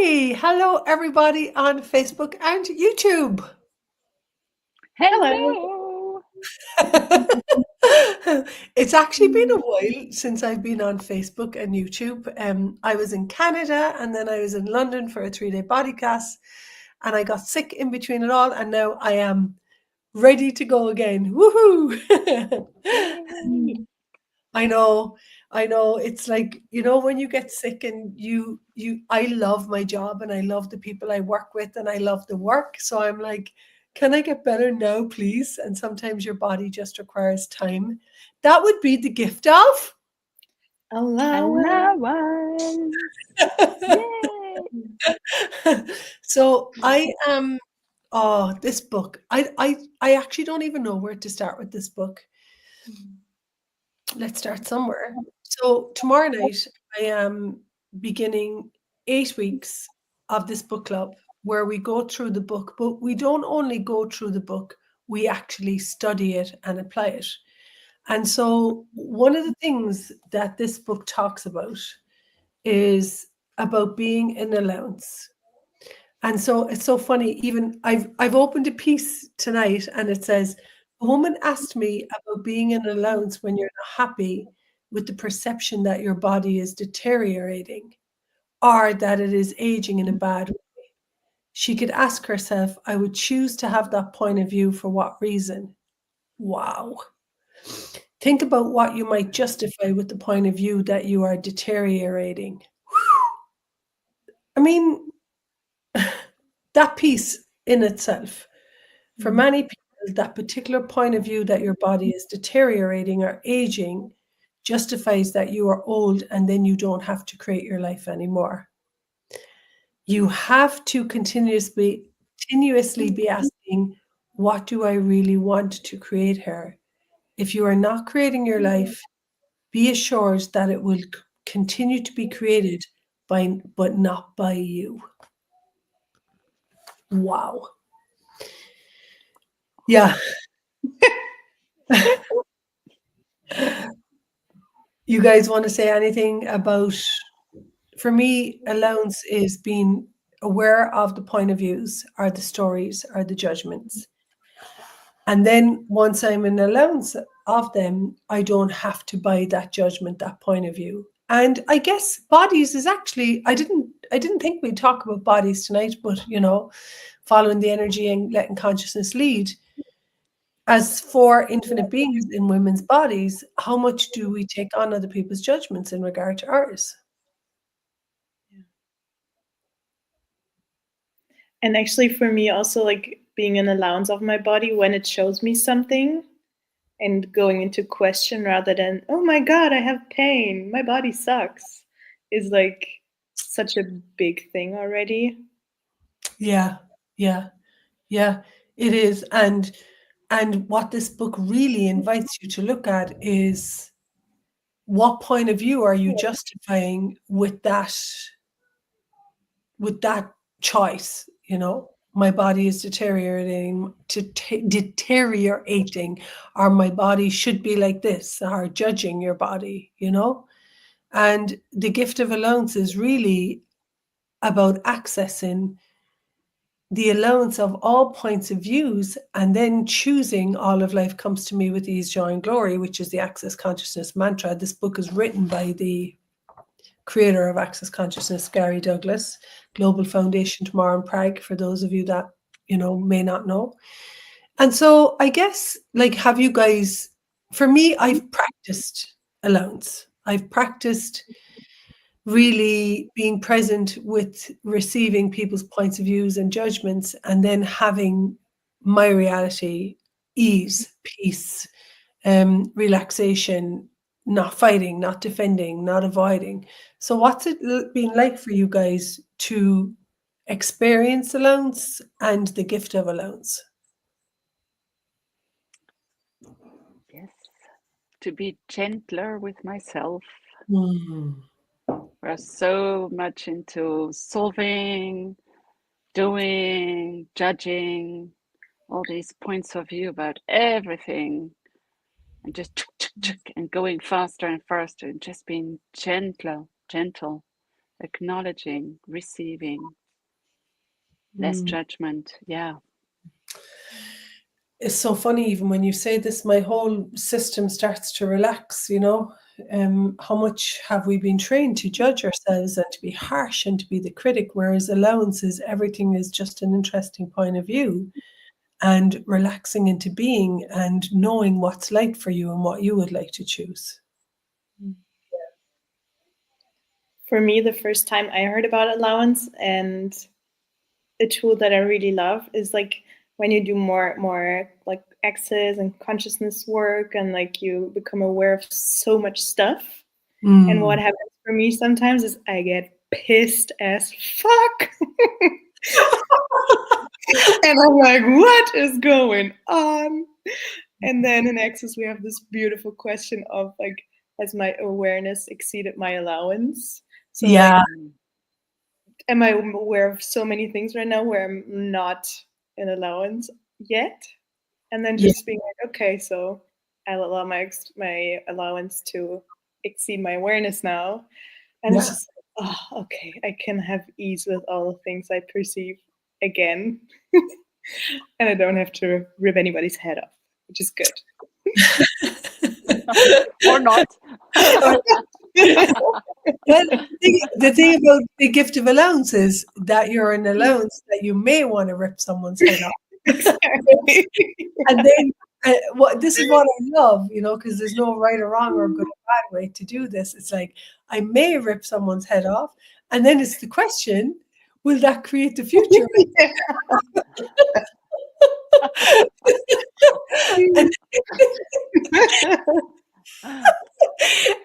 Hey, hello everybody on Facebook and YouTube. Hello. It's actually been a while since I've been on Facebook and YouTube. I was in Canada and then I was in London for a 3-day podcast, and I got sick in between it all, and now I am ready to go again. Woohoo! Yay. I know, I know. It's like, when you get sick and I love my job and I love the people I work with and I love the work. So I'm like, can I get better now, please? And sometimes your body just requires time. That would be the gift of Allowance. Yay. So I am, oh, this book. I actually don't even know where to start with this book. Let's start somewhere. So tomorrow night, I am beginning 8 weeks of this book club where we go through the book, but we don't only go through the book, we actually study it and apply it. And so one of the things that this book talks about is about being an allowance. And so it's so funny. Even I've opened a piece tonight and it says, a woman asked me about being an allowance when you're not happy with the perception that your body is deteriorating or that it is aging in a bad way. She could ask herself, I would choose to have that point of view for what reason? Wow. Think about what you might justify with the point of view that you are deteriorating. I mean, that piece in itself, for many people, that particular point of view that your body is deteriorating or aging justifies that you are old and then you don't have to create your life anymore. You have to continuously be asking, what do I really want to create here? If you are not creating your life, be assured that it will continue to be created but not by you. Wow. Yeah. You guys want to say anything about, for me, allowance is being aware of the point of views or the stories or the judgments. And then once I'm in allowance of them, I don't have to buy that judgment, that point of view. And I guess bodies is actually, I didn't think we'd talk about bodies tonight, but following the energy and letting consciousness lead. As for infinite beings in women's bodies, how much do we take on other people's judgments in regard to ours? And actually, for me, also like being an allowance of my body when it shows me something and going into question rather than, oh my God, I have pain, my body sucks, is like such a big thing already. Yeah, yeah, yeah, it is. And what this book really invites you to look at is, what point of view are you justifying with that choice? My body is deteriorating, or my body should be like this, or judging your body. And the gift of allowance is really about accessing the allowance of all points of views, and then choosing all of life comes to me with ease, joy, and glory, which is the Access Consciousness mantra. This book is written by the creator of Access Consciousness, Gary Douglas, Global Foundation tomorrow in Prague, for those of you that, may not know. And so I guess, like, have you guys, for me, I've practiced allowance. I've practiced really being present with receiving people's points of views and judgments, and then having my reality, ease, peace, relaxation, not fighting, not defending, not avoiding. So what's it been like for you guys to experience allowance and the gift of allowance? Yes. To be gentler with myself. Mm. We're so much into solving, doing, judging, all these points of view about everything, and just and going faster and faster, and just being gentle acknowledging, receiving, less judgment. Yeah. It's so funny, even when you say this, my whole system starts to relax, you know. How much have we been trained to judge ourselves and to be harsh and to be the critic, whereas allowance is everything is just an interesting point of view, and relaxing into being and knowing what's like for you and what you would like to choose. For me, the first time I heard about allowance, and a tool that I really love is like when you do more like access and consciousness work, and like you become aware of so much stuff. And what happens for me sometimes is I get pissed as fuck. And I'm like, what is going on? And then in Access, we have this beautiful question of like, has my awareness exceeded my allowance? So Yeah. like, am I aware of so many things right now where I'm not in allowance yet? And then just being like, okay, so I'll allow my allowance to exceed my awareness now. And it's just like, oh, okay, I can have ease with all the things I perceive again. And I don't have to rip anybody's head off, which is good. Or not. Well, the thing about the gift of allowance is that you're an allowance that you may want to rip someone's head off. Exactly. And then this is what I love, you know, because there's no right or wrong or good or bad way to do this. It's like, I may rip someone's head off. And then it's the question, will that create the future?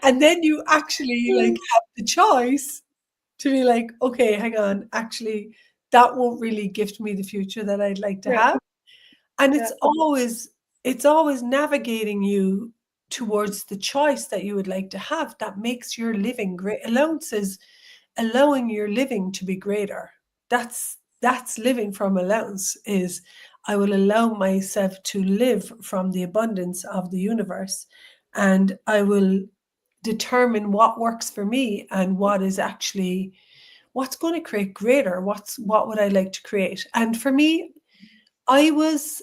And then you actually like have the choice to be like, okay, hang on, actually, that won't really gift me the future that I'd like to have. And it's always navigating you towards the choice that you would like to have that makes your living great. Allowance is allowing your living to be greater. That's living from allowance, is I will allow myself to live from the abundance of the universe, and I will determine what works for me and what is actually what's going to create greater, what would I like to create. And for me, I was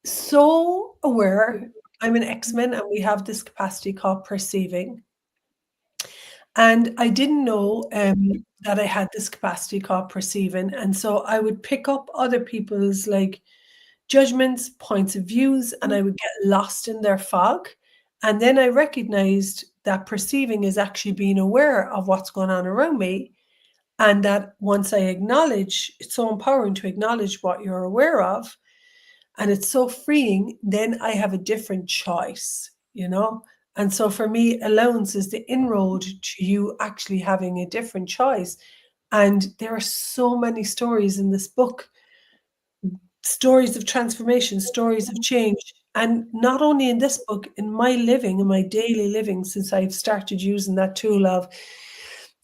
so aware. I'm an X-Men and we have this capacity called perceiving. And I didn't know that I had this capacity called perceiving. And so I would pick up other people's like judgments, points of views, and I would get lost in their fog. And then I recognized that perceiving is actually being aware of what's going on around me. And that once I acknowledge, it's so empowering to acknowledge what you're aware of. And it's so freeing, then I have a different choice, you know? And so for me, allowance is the inroad to you actually having a different choice. And there are so many stories in this book, stories of transformation, stories of change. And not only in this book, in my living, in my daily living, since I've started using that tool of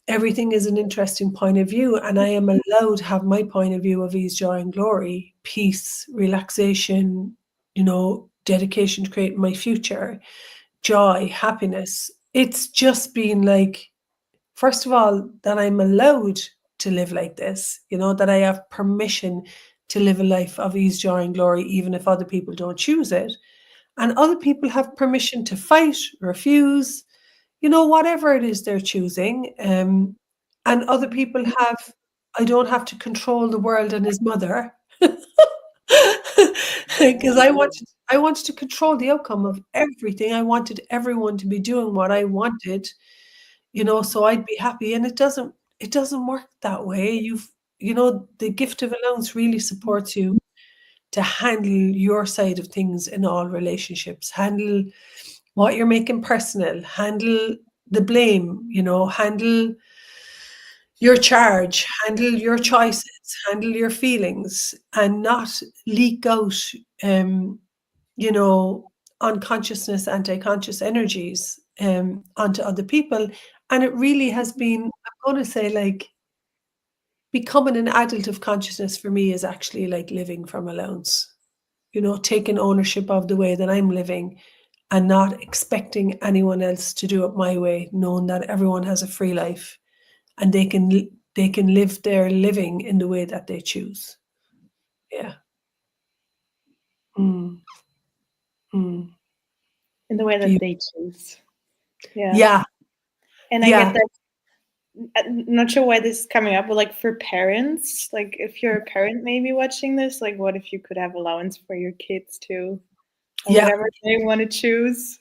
everything is an interesting point of view, and I am allowed to have my point of view of ease, joy, and glory, peace, relaxation, you know, dedication to creating my future, joy, happiness. It's just been like, first of all, that I'm allowed to live like this, you know, that I have permission to live a life of ease, joy, and glory, even if other people don't choose it. And other people have permission to fight, refuse, you know, whatever it is they're choosing. And other people have, I don't have to control the world and his mother. Because I wanted to control the outcome of everything. I wanted everyone to be doing what I wanted, you know, so I'd be happy. And it doesn't work that way. You know, the gift of allowance really supports you to handle your side of things in all relationships, handle what you're making personal, handle the blame, you know, handle your charge, handle your choices, handle your feelings, and not leak out, you know, unconsciousness, anti-conscious energies onto other people. And it really has been, I'm going to say, like, becoming an adult of consciousness for me is actually like living from allowance, you know, taking ownership of the way that I'm living and not expecting anyone else to do it my way, knowing that everyone has a free life and they can live their living in the way that they choose. Yeah. Mm. Mm. In the way that Beautiful. they choose. Yeah. Yeah. And I get that. I'm not sure why this is coming up, but like for parents, like if you're a parent maybe watching this, like what if you could have allowance for your kids too? Or whatever they want to choose.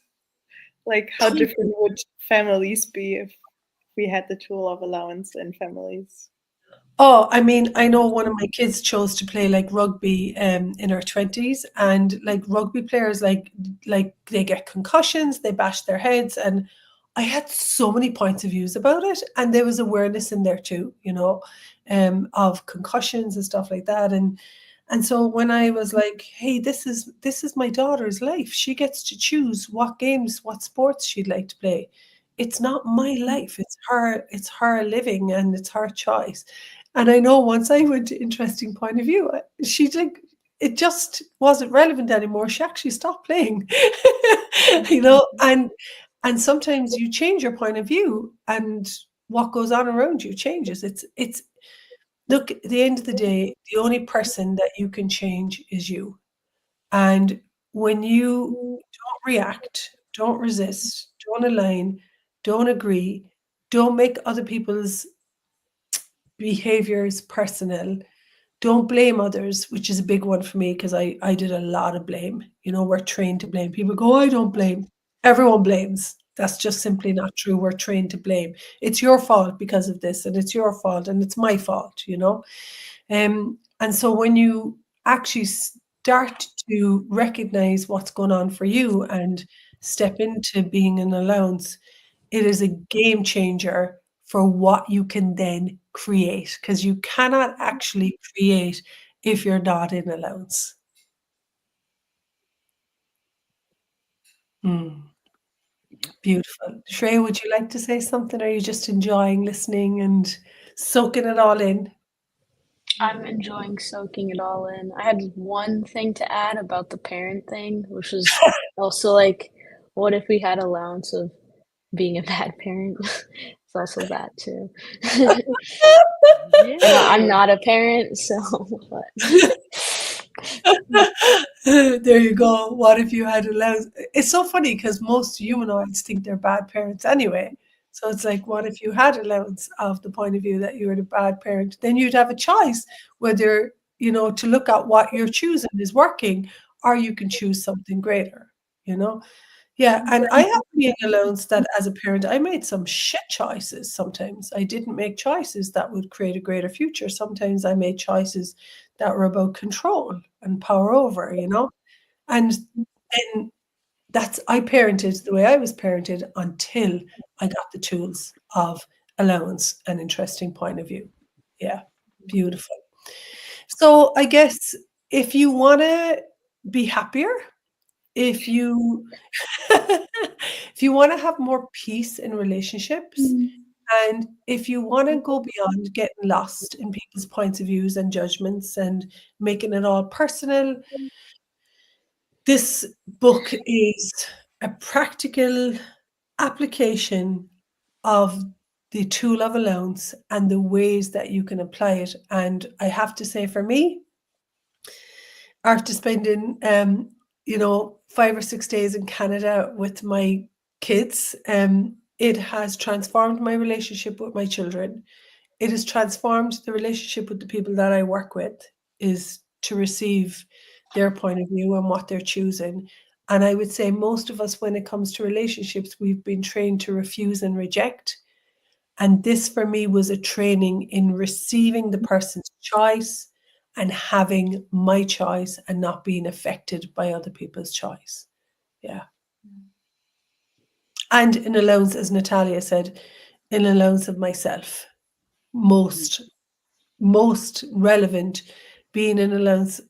Like how different would families be if we had the tool of allowance in families? Oh, I mean, I know one of my kids chose to play like rugby in her 20s, and like rugby players like they get concussions, they bash their heads, and I had so many points of views about it, and there was awareness in there too, of concussions and stuff like that. And so when I was like, hey, this is my daughter's life. She gets to choose what games, what sports she'd like to play. It's not my life. It's her living and it's her choice. And I know once I went to interesting point of view, she's like, it just wasn't relevant anymore. She actually stopped playing, and sometimes you change your point of view and what goes on around you changes. It's look, at the end of the day, the only person that you can change is you. And when you don't react, don't resist, don't align, don't agree, don't make other people's behaviors personal, don't blame others, which is a big one for me because I did a lot of blame. We're trained to blame. People go, I don't blame. Everyone blames. That's just simply not true. We're trained to blame. It's your fault because of this, and it's your fault, and it's my fault, And so when you actually start to recognize what's going on for you and step into being an allowance, it is a game changer for what you can then create, because you cannot actually create if you're not in allowance. Beautiful. Shreya, would you like to say something? Or are you just enjoying listening and soaking it all in? I'm enjoying soaking it all in. I had one thing to add about the parent thing, which was also like, what if we had allowance of being a bad parent? It's also that too. I'm not a parent, so but. There you go. What if you had allowance? It's so funny because most humanoids think they're bad parents anyway. So it's like, what if you had allowance of the point of view that you were the bad parent? Then you'd have a choice whether, to look at what you're choosing is working, or you can choose something greater, Yeah, and I have to be an allowance that as a parent, I made some shit choices sometimes. I didn't make choices that would create a greater future. Sometimes I made choices that were about control and power over, And then I parented the way I was parented until I got the tools of allowance and interesting point of view. Yeah, beautiful. So I guess if you want to be happier, if you if you want to have more peace in relationships, and if you want to go beyond getting lost in people's points of views and judgments and making it all personal, this book is a practical application of the tool of allowance and the ways that you can apply it. And I have to say, for me, after spending 5 or 6 days in Canada with my kids, it has transformed my relationship with my children. It has transformed the relationship with the people that I work with, is to receive their point of view and what they're choosing. And I would say most of us, when it comes to relationships, we've been trained to refuse and reject. And this for me was a training in receiving the person's choice and having my choice and not being affected by other people's choice. Yeah. And in allowance, as Natalia said, in allowance of myself. Most relevant, being in allowance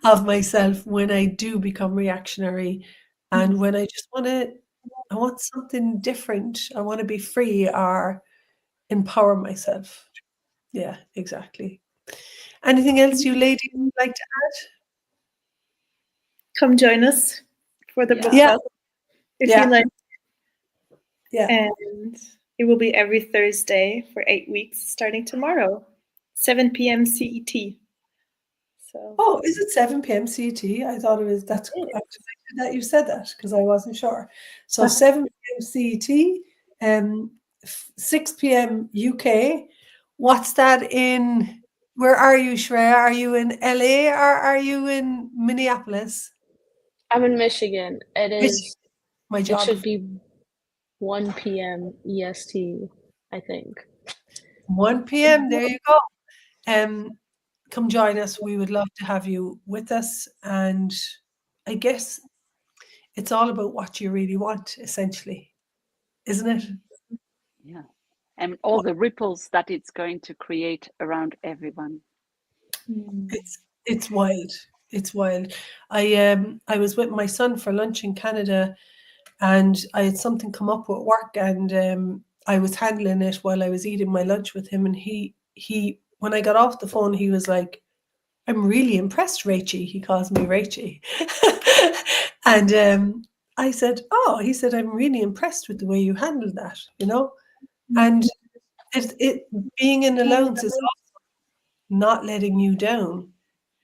of myself when I do become reactionary and when I just I want something different. I want to be free or empower myself. Yeah, exactly. Anything else you ladies would like to add? Come join us for the book Yeah. club if Yeah. you like. Yeah. And It will be every Thursday for 8 weeks, starting tomorrow, 7 p.m. CET. So. Oh, is it 7 p.m. CET? I thought it was. That's I'm delighted that you said that because I wasn't sure. So 7 p.m. CET, 6 p.m. UK. What's that in? Where are you, Shreya? Are you in LA or are you in Minneapolis? I'm in Michigan. It is. My It job. should be 1 p.m. EST, I think. 1 p.m. There you go. Come join us. We would love to have you with us. And I guess it's all about what you really want, essentially, isn't it? Yeah. And all the ripples that it's going to create around everyone. It's wild. It's wild. I was with my son for lunch in Canada, and I had something come up with work, and I was handling it while I was eating my lunch with him. And he when I got off the phone, he was like, "I'm really impressed, Rachie." He calls me Rachie, and I said, "Oh," he said, "I'm really impressed with the way you handled that," you know. And it being in allowance is also not letting you down.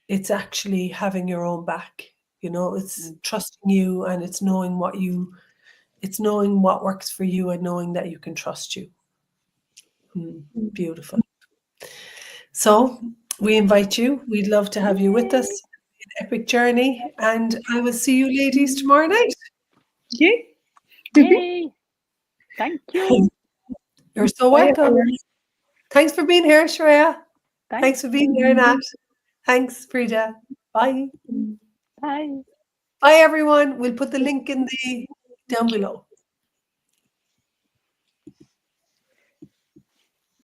It's actually having your own back, you know. It's trusting you, and it's knowing what works for you, and knowing that you can trust you. Beautiful. So we invite you. We'd love to have you with us. An epic journey, and I will see you ladies tomorrow night. Yay! Yay! Thank you. You're so Bye, welcome. everyone. Thanks for being here, Shreya. Thanks Thanks. for being here, Nat. Thanks, Frida. Bye. Bye. Bye, everyone. We'll put the link in the down below.